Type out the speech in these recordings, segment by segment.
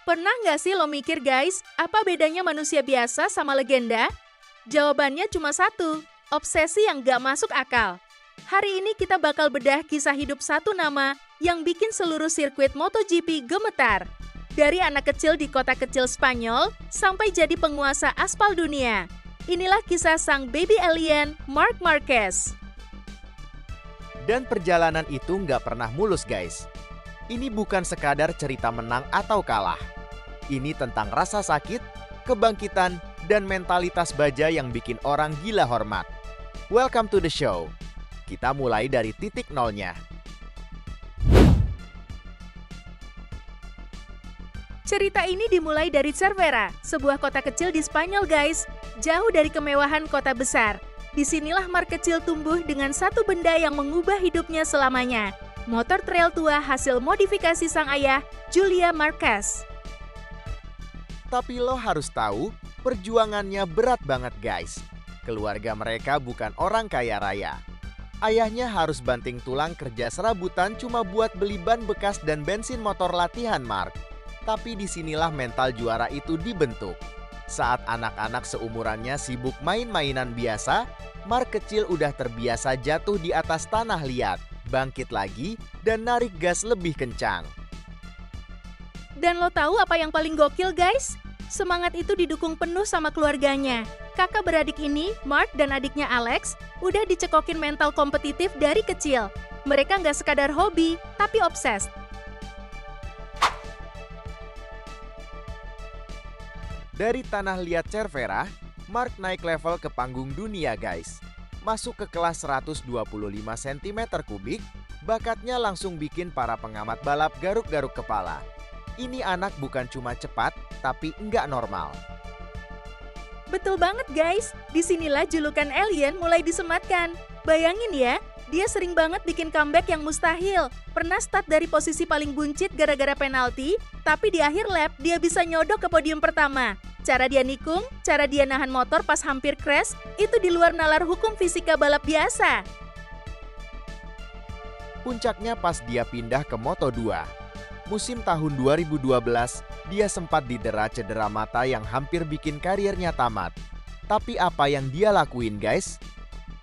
Pernah nggak sih lo mikir guys, apa bedanya manusia biasa sama legenda? Jawabannya cuma satu, obsesi yang nggak masuk akal. Hari ini kita bakal bedah kisah hidup satu nama yang bikin seluruh sirkuit MotoGP gemetar. Dari anak kecil di kota kecil Spanyol sampai jadi penguasa aspal dunia. Inilah kisah sang baby alien, Marc Marquez. Dan perjalanan itu nggak pernah mulus guys. Ini bukan sekadar cerita menang atau kalah. Ini tentang rasa sakit, kebangkitan, dan mentalitas baja yang bikin orang gila hormat. Welcome to the show. Kita mulai dari titik nolnya. Cerita ini dimulai dari Cervera, sebuah kota kecil di Spanyol guys. Jauh dari kemewahan kota besar. Disinilah Marc kecil tumbuh dengan satu benda yang mengubah hidupnya selamanya. Motor trail tua hasil modifikasi sang ayah, Julia Marquez. Tapi lo harus tahu, perjuangannya berat banget guys. Keluarga mereka bukan orang kaya raya. Ayahnya harus banting tulang kerja serabutan cuma buat beli ban bekas dan bensin motor latihan Marc. Tapi disinilah mental juara itu dibentuk. Saat anak-anak seumurannya sibuk main-mainan biasa, Marc kecil udah terbiasa jatuh di atas tanah liat, bangkit lagi, dan narik gas lebih kencang. Dan lo tahu apa yang paling gokil guys? Semangat itu didukung penuh sama keluarganya. Kakak beradik ini, Marc dan adiknya Alex, udah dicekokin mental kompetitif dari kecil. Mereka nggak sekadar hobi, tapi obses. Dari tanah liat Cervera, Marc naik level ke panggung dunia guys. Masuk ke kelas 125 cm3, bakatnya langsung bikin para pengamat balap garuk-garuk kepala. Ini anak bukan cuma cepat, tapi nggak normal. Betul banget guys, disinilah julukan alien mulai disematkan. Bayangin ya, dia sering banget bikin comeback yang mustahil. Pernah start dari posisi paling buncit gara-gara penalti, tapi di akhir lap dia bisa nyodok ke podium pertama. Cara dia nikung, cara dia nahan motor pas hampir crash, itu di luar nalar hukum fisika balap biasa. Puncaknya pas dia pindah ke Moto2. Musim tahun 2012, dia sempat didera cedera mata yang hampir bikin karirnya tamat. Tapi apa yang dia lakuin guys?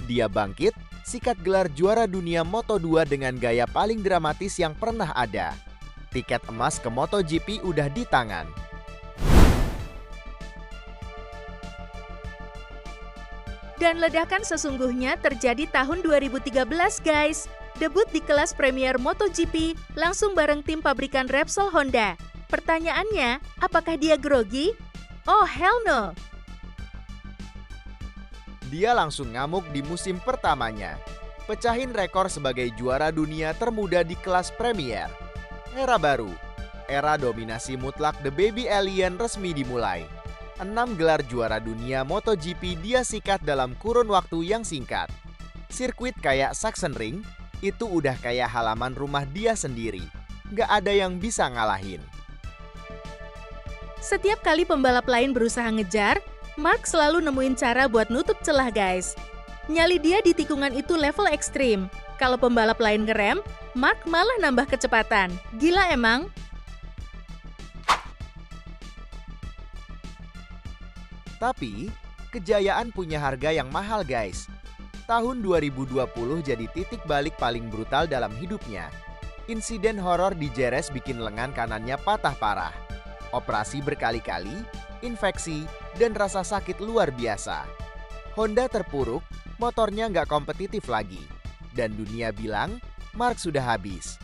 Dia bangkit, sikat gelar juara dunia Moto2 dengan gaya paling dramatis yang pernah ada. Tiket emas ke MotoGP udah di tangan. Dan ledakan sesungguhnya terjadi tahun 2013 guys. Debut di kelas Premier MotoGP langsung bareng tim pabrikan Repsol Honda. Pertanyaannya, apakah dia grogi? Oh hell no! Dia langsung ngamuk di musim pertamanya. Pecahin rekor sebagai juara dunia termuda di kelas Premier. Era baru, era dominasi mutlak The Baby Alien resmi dimulai. 6 gelar juara dunia MotoGP dia sikat dalam kurun waktu yang singkat. Sirkuit kayak Sachsenring, itu udah kayak halaman rumah dia sendiri. Nggak ada yang bisa ngalahin. Setiap kali pembalap lain berusaha ngejar, Marc selalu nemuin cara buat nutup celah guys. Nyali dia di tikungan itu level ekstrim. Kalau pembalap lain ngerem, Marc malah nambah kecepatan. Gila emang? Tapi, kejayaan punya harga yang mahal guys. Tahun 2020 jadi titik balik paling brutal dalam hidupnya. Insiden horor di Jerez bikin lengan kanannya patah parah. Operasi berkali-kali, infeksi, dan rasa sakit luar biasa. Honda terpuruk, motornya nggak kompetitif lagi. Dan dunia bilang, Marc sudah habis.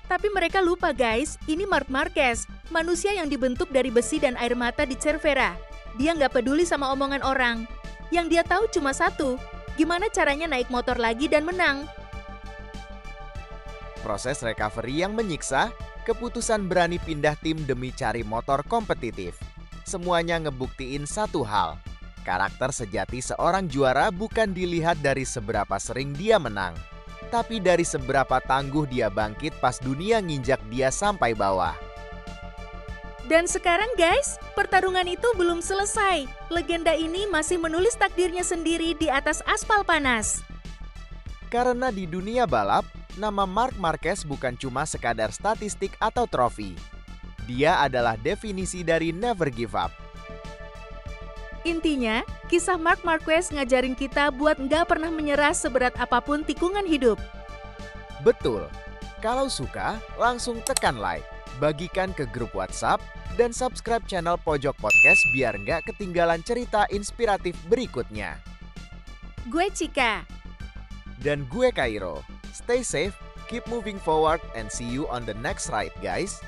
Tapi mereka lupa guys, ini Marc Marquez, manusia yang dibentuk dari besi dan air mata di Cervera. Dia nggak peduli sama omongan orang. Yang dia tahu cuma satu, gimana caranya naik motor lagi dan menang. Proses recovery yang menyiksa, keputusan berani pindah tim demi cari motor kompetitif. Semuanya ngebuktiin satu hal, karakter sejati seorang juara bukan dilihat dari seberapa sering dia menang, tapi dari seberapa tangguh dia bangkit pas dunia nginjak dia sampai bawah. Dan sekarang guys, pertarungan itu belum selesai. Legenda ini masih menulis takdirnya sendiri di atas aspal panas. Karena di dunia balap, nama Marc Marquez bukan cuma sekadar statistik atau trofi. Dia adalah definisi dari never give up. Intinya, kisah Marc Marquez ngajarin kita buat nggak pernah menyerah seberat apapun tikungan hidup. Betul. Kalau suka, langsung tekan like, bagikan ke grup WhatsApp, dan subscribe channel Pojok Podcast biar nggak ketinggalan cerita inspiratif berikutnya. Gue Cika. Dan gue Kairo. Stay safe, keep moving forward, and see you on the next ride, guys.